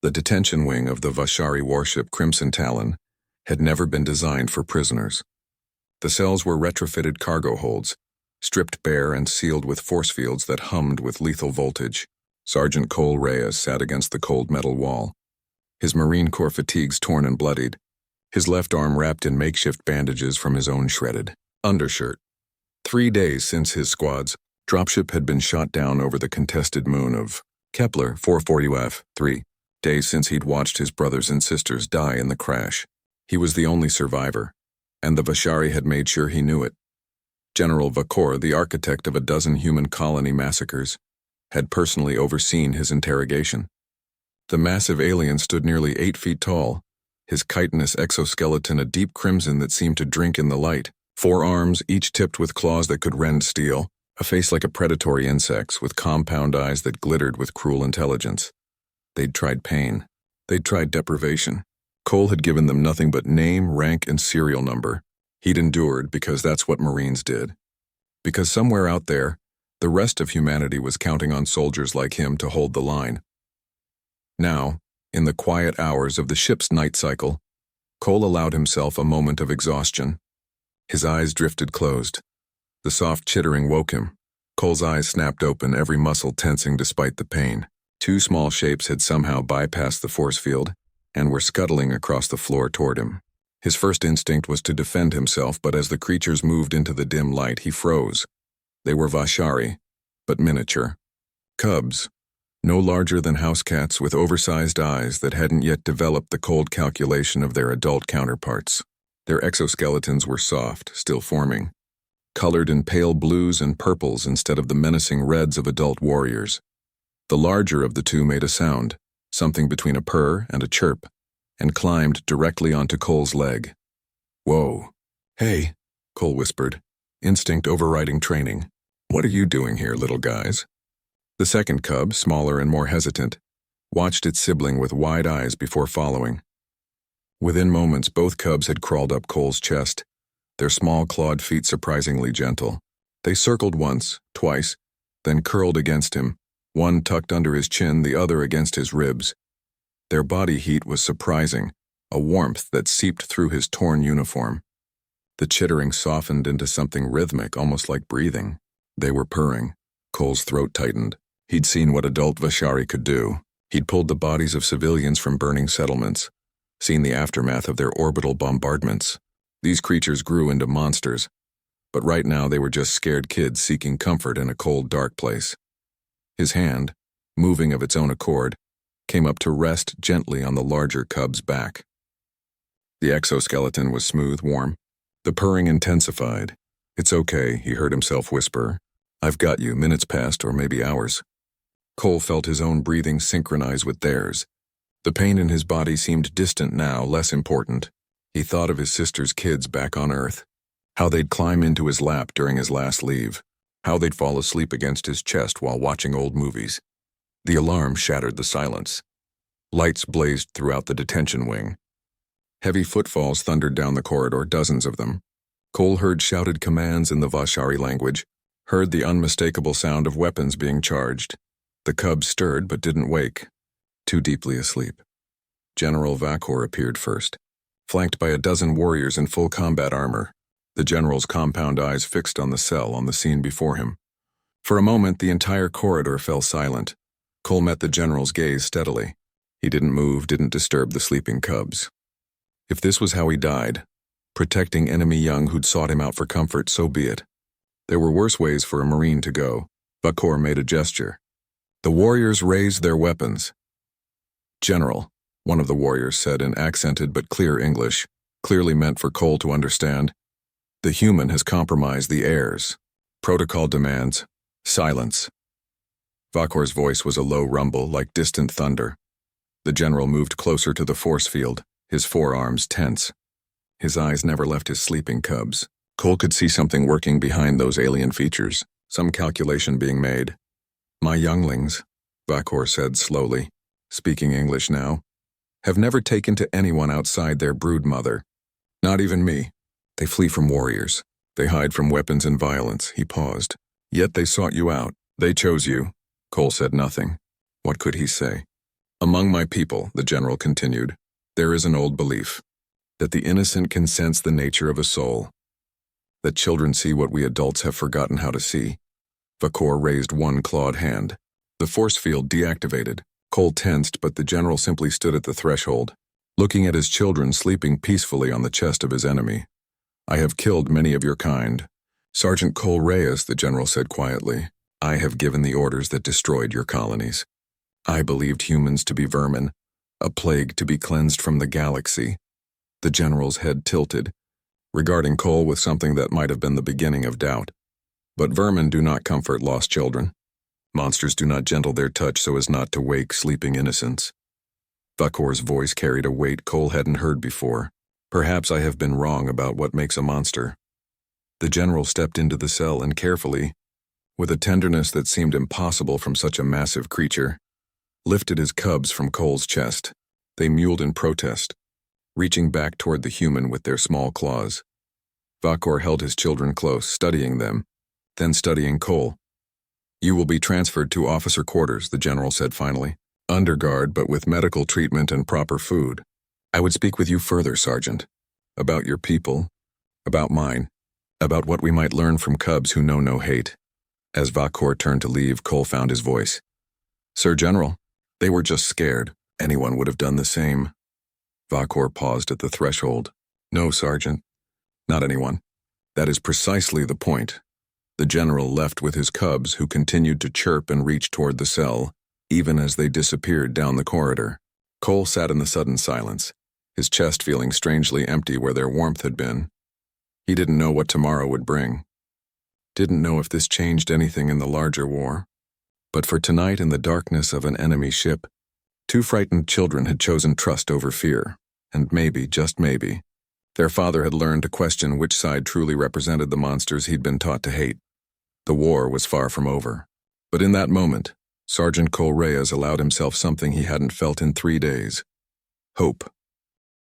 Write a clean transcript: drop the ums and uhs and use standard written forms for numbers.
The detention wing of the Vashari warship Crimson Talon had never been designed for prisoners. The cells were retrofitted cargo holds, stripped bare and sealed with force fields that hummed with lethal voltage. Sergeant Cole Reyes sat against the cold metal wall, his Marine Corps fatigues torn and bloodied, his left arm wrapped in makeshift bandages from his own shredded undershirt. 3 days since his squad's dropship had been shot down over the contested moon of Kepler 440F, 3 days since he'd watched his brothers and sisters die in the crash. He was the only survivor, and the Vashari had made sure he knew it. General Vakor, the architect of a dozen human colony massacres, had personally overseen his interrogation. The massive alien stood nearly 8 feet tall, his chitinous exoskeleton a deep crimson that seemed to drink in the light, 4 arms, each tipped with claws that could rend steel, a face like a predatory insect's with compound eyes that glittered with cruel intelligence. They'd tried pain. They'd tried deprivation. Cole had given them nothing but name, rank, and serial number. He'd endured because that's what Marines did. Because somewhere out there, the rest of humanity was counting on soldiers like him to hold the line. Now, in the quiet hours of the ship's night cycle, Cole allowed himself a moment of exhaustion. His eyes drifted closed. The soft chittering woke him. Cole's eyes snapped open, every muscle tensing despite the pain. 2 small shapes had somehow bypassed the force field and were scuttling across the floor toward him. His first instinct was to defend himself, but as the creatures moved into the dim light, he froze. They were Vashari, but miniature. Cubs, no larger than house cats with oversized eyes that hadn't yet developed the cold calculation of their adult counterparts. Their exoskeletons were soft, still forming, colored in pale blues and purples instead of the menacing reds of adult warriors. The larger of the two made a sound, something between a purr and a chirp, and climbed directly onto Cole's leg. "Whoa. Hey," Cole whispered, instinct overriding training. "What are you doing here, little guys?" The second cub, smaller and more hesitant, watched its sibling with wide eyes before following. Within moments, both cubs had crawled up Cole's chest, their small clawed feet surprisingly gentle. They circled once, twice, then curled against him, one tucked under his chin, the other against his ribs. Their body heat was surprising, a warmth that seeped through his torn uniform. The chittering softened into something rhythmic, almost like breathing. They were purring. Cole's throat tightened. He'd seen what adult Vashari could do. He'd pulled the bodies of civilians from burning settlements, seen the aftermath of their orbital bombardments. These creatures grew into monsters, but right now they were just scared kids seeking comfort in a cold, dark place. His hand, moving of its own accord, came up to rest gently on the larger cub's back. The exoskeleton was smooth, warm. The purring intensified. "It's okay," he heard himself whisper. "I've got you." Minutes passed, or maybe hours. Cole felt his own breathing synchronize with theirs. The pain in his body seemed distant now, less important. He thought of his sister's kids back on Earth, how they'd climb into his lap during his last leave, how they'd fall asleep against his chest while watching old movies. The alarm shattered the silence. Lights blazed throughout the detention wing. Heavy footfalls thundered down the corridor, dozens of them. Cole heard shouted commands in the Vashari language, heard the unmistakable sound of weapons being charged. The cubs stirred but didn't wake, too deeply asleep. General Vakor appeared first, flanked by a dozen warriors in full combat armor, the general's compound eyes fixed on the cell on the scene before him. For a moment, the entire corridor fell silent. Cole met the general's gaze steadily. He didn't move, didn't disturb the sleeping cubs. If this was how he died, protecting enemy young who'd sought him out for comfort, so be it. There were worse ways for a Marine to go. Vakor made a gesture. The warriors raised their weapons. "General," one of the warriors said in accented but clear English, clearly meant for Cole to understand, "the human has compromised the heirs. Protocol demands silence." Vakor's voice was a low rumble, like distant thunder. The general moved closer to the force field, his forearms tense. His eyes never left his sleeping cubs. Cole could see something working behind those alien features, some calculation being made. "My younglings," Vakor said slowly, speaking English now, "have never taken to anyone outside their brood mother. Not even me. They flee from warriors. They hide from weapons and violence." He paused. "Yet they sought you out. They chose you." Cole said nothing. What could he say? Among my people, the general continued, there is an old belief that the innocent can sense the nature of a soul, that children see what we adults have forgotten how to see. Vakor raised one clawed hand. The force field deactivated. Cole tensed, but the general simply stood at the threshold, looking at his children sleeping peacefully on the chest of his enemy. I have killed many of your kind. Sergeant Cole Reyes, the general said quietly, I have given the orders that destroyed your colonies. I believed humans to be vermin, a plague to be cleansed from the galaxy. The general's head tilted, regarding Cole with something that might have been the beginning of doubt. But vermin do not comfort lost children. Monsters do not gentle their touch so as not to wake sleeping innocents. Vakor's voice carried a weight Cole hadn't heard before. Perhaps I have been wrong about what makes a monster. The general stepped into the cell and carefully, with a tenderness that seemed impossible from such a massive creature, lifted his cubs from Cole's chest. They mewed in protest, reaching back toward the human with their small claws. Vakor held his children close, studying them, then studying Cole. You will be transferred to officer quarters, the general said finally. Under guard, but with medical treatment and proper food. I would speak with you further, Sergeant. About your people, about mine, about what we might learn from cubs who know no hate. As Vakor turned to leave, Cole found his voice. Sir General, they were just scared. Anyone would have done the same. Vakor paused at the threshold. No, Sergeant. Not anyone. That is precisely the point. The general left with his cubs, who continued to chirp and reach toward the cell, even as they disappeared down the corridor. Cole sat in the sudden silence, his chest feeling strangely empty where their warmth had been. He didn't know what tomorrow would bring. Didn't know if this changed anything in the larger war. But for tonight, in the darkness of an enemy ship, two frightened children had chosen trust over fear, and maybe, just maybe, their father had learned to question which side truly represented the monsters he'd been taught to hate. The war was far from over. But in that moment, Sergeant Cole Reyes allowed himself something he hadn't felt in 3 days. Hope.